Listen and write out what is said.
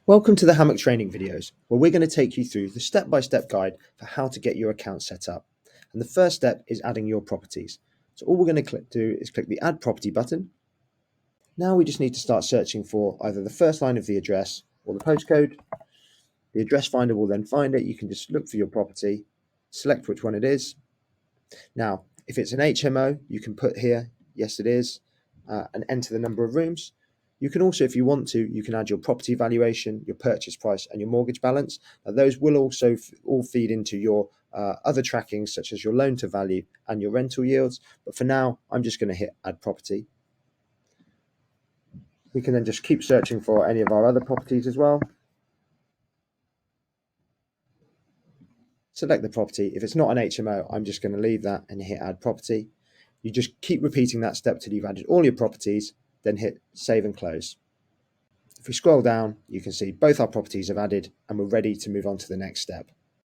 Welcome to the Hammock training videos, where we're going to take you through the step-by-step guide for how to get your account set up. And the first step is adding your properties. So all we're going to do is click the Add Property button. Now we just need to start searching for either the first line of the address or the postcode. The address finder will then find it. You can just look for your property, select which one it is. Now, if it's an HMO, you can put here, yes it is, and enter the number of rooms. You can also, if you want to, you can add your property valuation, your purchase price, and your mortgage balance. Now, those will also all feed into your other trackings, such as your loan to value and your rental yields. But for now, I'm just going to hit Add Property. We can then just keep searching for any of our other properties as well. Select the property. If it's not an HMO, I'm just going to leave that and hit Add Property. You just keep repeating that step till you've added all your properties, then hit Save and Close. If we scroll down, you can see both our properties have added and we're ready to move on to the next step.